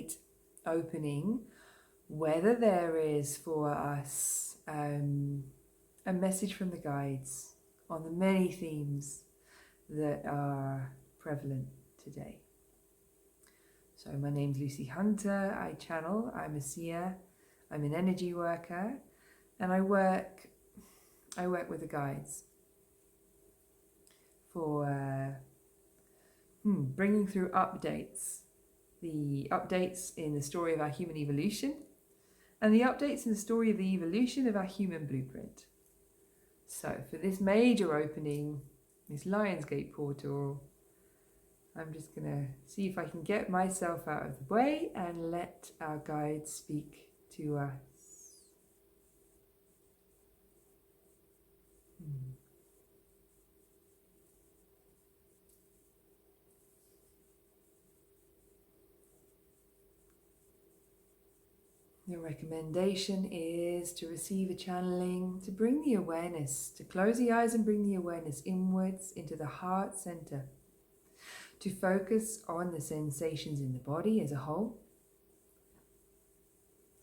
gate opening, whether there is for us a message from the guides on the many themes that are prevalent today. So my name's Lucy Hunter, I channel, I'm a seer, I'm an energy worker, and I work with the guides for bringing through updates. The updates in the story of our human evolution and the updates in the story of the evolution of our human blueprint. So for this major opening, this Lionsgate portal, I'm just going to see if I can get myself out of the way and let our guides speak to us. Your recommendation is to receive a channeling, to bring the awareness, to close the eyes and bring the awareness inwards into the heart center, to focus on the sensations in the body as a whole.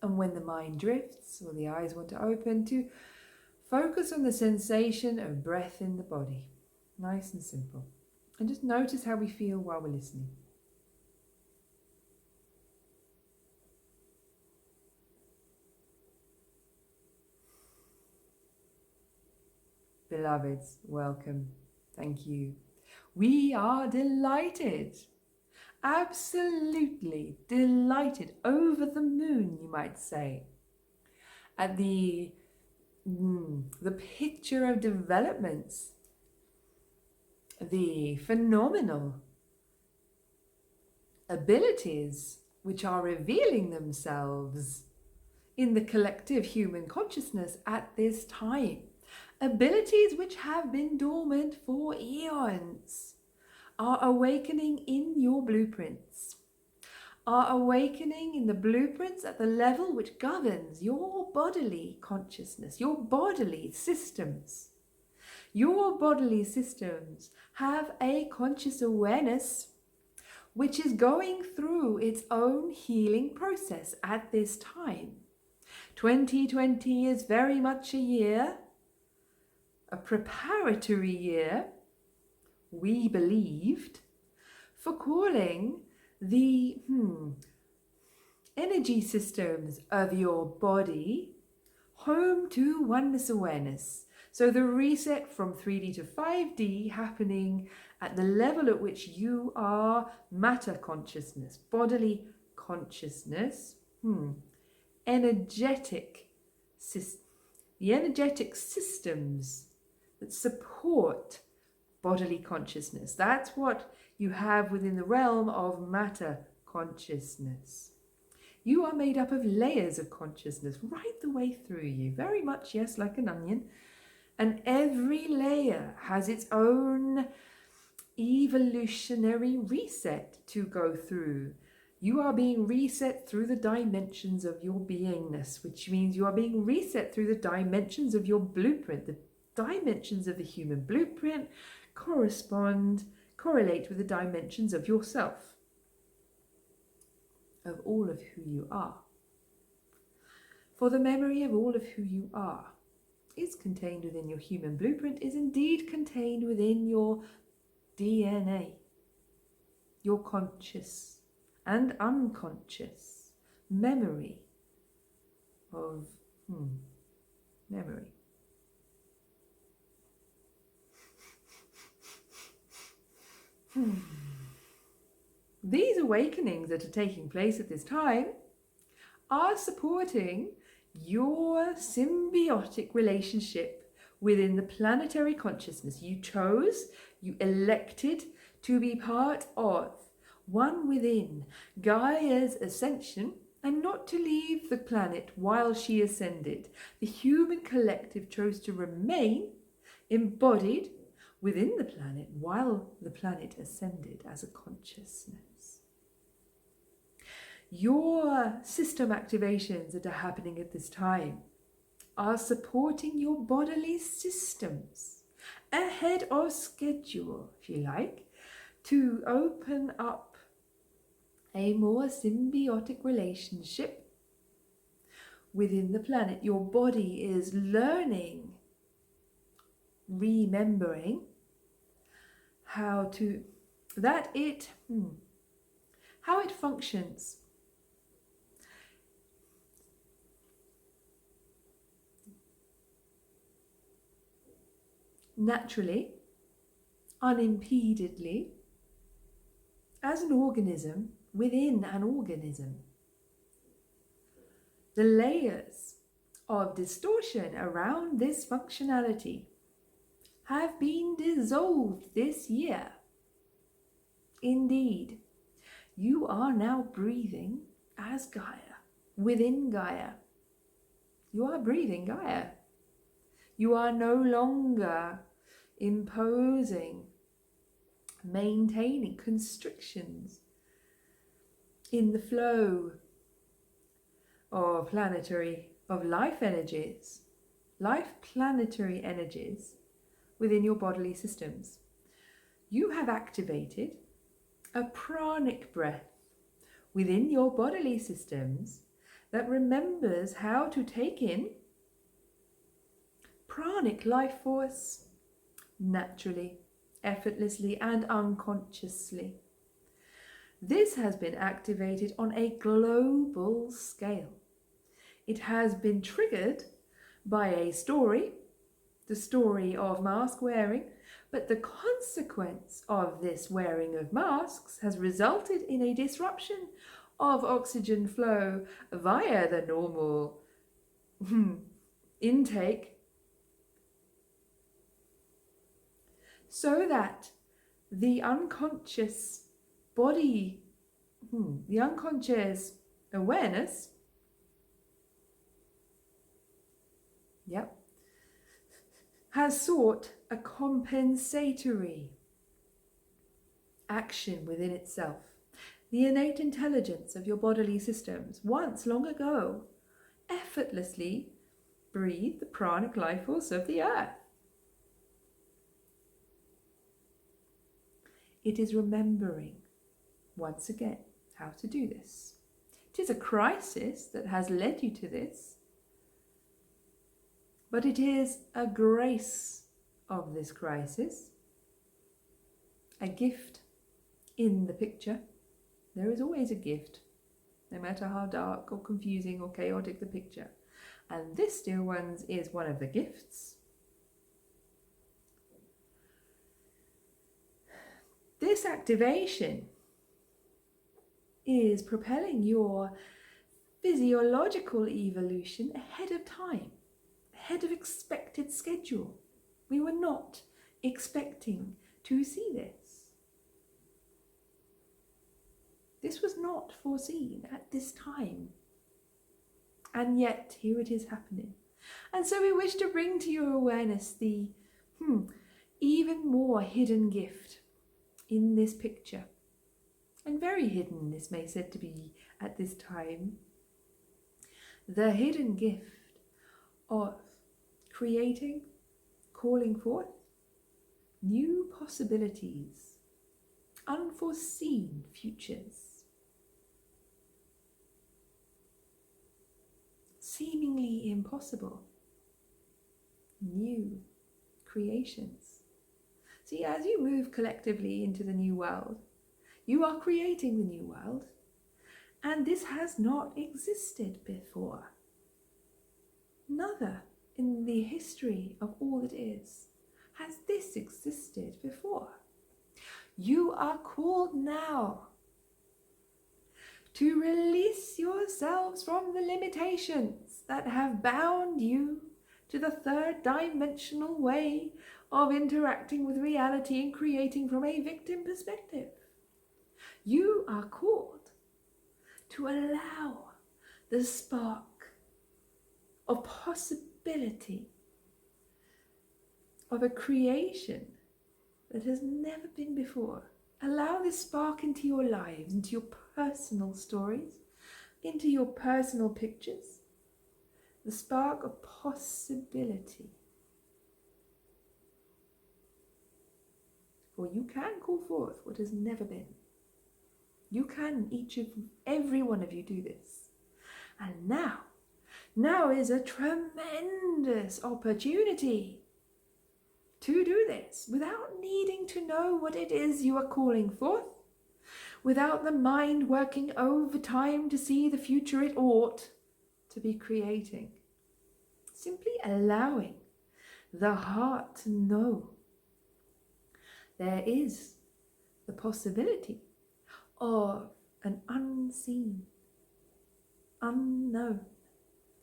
And when the mind drifts or the eyes want to open, to focus on the sensation of breath in the body. Nice and simple. And just notice how we feel while we're listening. Beloveds, welcome. Thank you. We are delighted, absolutely delighted, over the moon, you might say, at the picture of developments, the phenomenal abilities which are revealing themselves in the collective human consciousness at this time. Abilities which have been dormant for eons are awakening in your blueprints, are awakening in the blueprints at the level which governs your bodily consciousness, your bodily systems. Your bodily systems have a conscious awareness which is going through its own healing process at this time. 2020 is very much a year, a preparatory year, we believed, for calling the energy systems of your body home to oneness awareness. So the reset from 3D to 5D happening at the level at which you are matter consciousness, bodily consciousness, energetic systems. The energetic systems that support bodily consciousness. That's what you have within the realm of matter consciousness. You are made up of layers of consciousness right the way through you, very much, yes, like an onion. And every layer has its own evolutionary reset to go through. You are being reset through the dimensions of your beingness, which means you are being reset through the dimensions of your blueprint. The dimensions of the human blueprint correlate with the dimensions of yourself, of all of who you are. For the memory of all of who you are is contained within your human blueprint, is indeed contained within your DNA, your conscious and unconscious memory of memory. These awakenings that are taking place at this time are supporting your symbiotic relationship within the planetary consciousness you chose, you elected to be part of, one within Gaia's ascension, and not to leave the planet while she ascended. The human collective chose to remain embodied within the planet while the planet ascended as a consciousness. Your system activations that are happening at this time are supporting your bodily systems ahead of schedule, if you like, to open up a more symbiotic relationship within the planet. Your body is learning, remembering how it functions. Naturally, unimpededly, as an organism within an organism. The layers of distortion around this functionality have been dissolved this year. Indeed, you are now breathing as Gaia, within Gaia. You are breathing Gaia. You are no longer imposing, maintaining constrictions in the flow of planetary energies within your bodily systems. You have activated a pranic breath within your bodily systems that remembers how to take in pranic life force naturally, effortlessly, and unconsciously. This has been activated on a global scale. It has been triggered by a story, the story of mask wearing, but the consequence of this wearing of masks has resulted in a disruption of oxygen flow via the normal intake, so that the unconscious body, the unconscious awareness, has sought a compensatory action within itself. The innate intelligence of your bodily systems, once long ago, effortlessly breathed the pranic life force of the earth. It is remembering, once again, how to do this. It is a crisis that has led you to this, but it is a grace of this crisis, a gift in the picture. There is always a gift, no matter how dark or confusing or chaotic the picture. And this, dear ones, is one of the gifts. This activation is propelling your physiological evolution ahead of time, ahead of expected schedule. We were not expecting to see this. This was not foreseen at this time. And yet, here it is happening. And so we wish to bring to your awareness the even more hidden gift in this picture. And very hidden, this may said to be at this time. The hidden gift of creating, calling forth new possibilities, unforeseen futures, seemingly impossible, new creations. See, as you move collectively into the new world, you are creating the new world, and this has not existed before. Neither in the history of all that is has this existed before. You are called now to release yourselves from the limitations that have bound you to the third dimensional way of interacting with reality and creating from a victim perspective. You are called to allow the spark of possibility of a creation that has never been before. Allow this spark into your lives, into your personal stories, into your personal pictures. The spark of possibility. For you can call forth what has never been. You can, every one of you do this. And now is a tremendous opportunity to do this without needing to know what it is you are calling forth, without the mind working overtime to see the future it ought to be creating. Simply allowing the heart to know there is the possibility of an unseen, unknown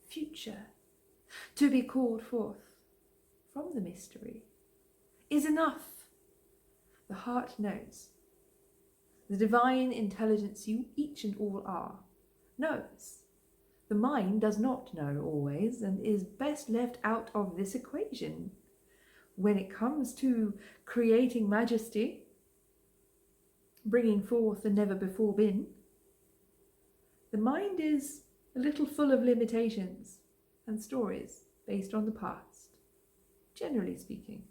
future to be called forth from the mystery is enough. The heart knows. The divine intelligence you each and all are knows. The mind does not know always and is best left out of this equation. When it comes to creating majesty, bringing forth the never before been, the mind is a little full of limitations and stories based on the past, generally speaking.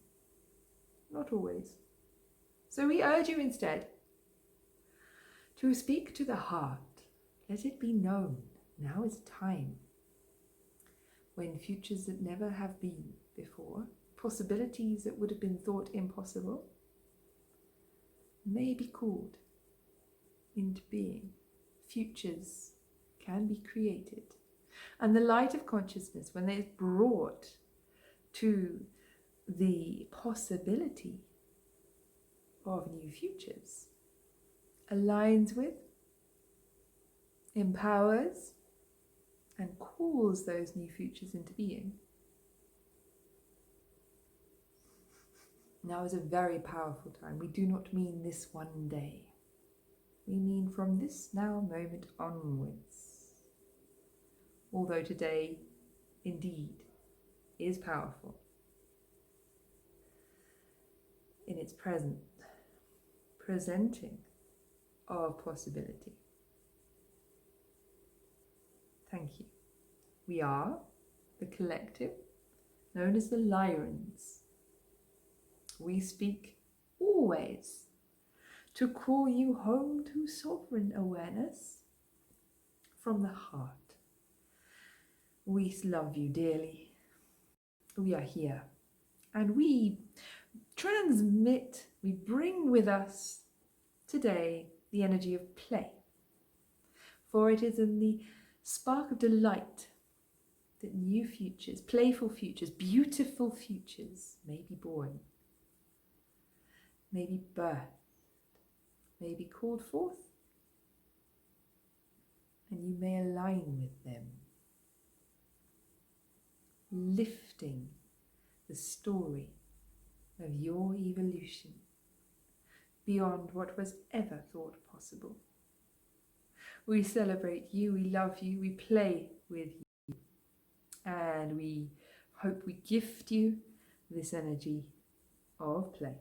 Not always. So we urge you instead to speak to the heart. Let it be known. Now is time when futures that never have been before, possibilities that would have been thought impossible, may be called into being. Futures can be created. And the light of consciousness, when it is brought to the possibility of new futures, aligns with, empowers, and calls those new futures into being. Now is a very powerful time. We do not mean this one day. We mean from this now moment onwards. Although today, indeed, is powerful in its presenting of possibility. Thank you. We are the collective known as the Lyrans. We speak always to call you home to sovereign awareness from the heart. We love you dearly. We are here and we transmit, we bring with us today the energy of play. For it is in the spark of delight that new futures, playful futures, beautiful futures may be born, may be birthed, may be called forth, and you may align with them, lifting the story of your evolution beyond what was ever thought possible. We celebrate you, we love you, we play with you, and we hope we gift you this energy of play.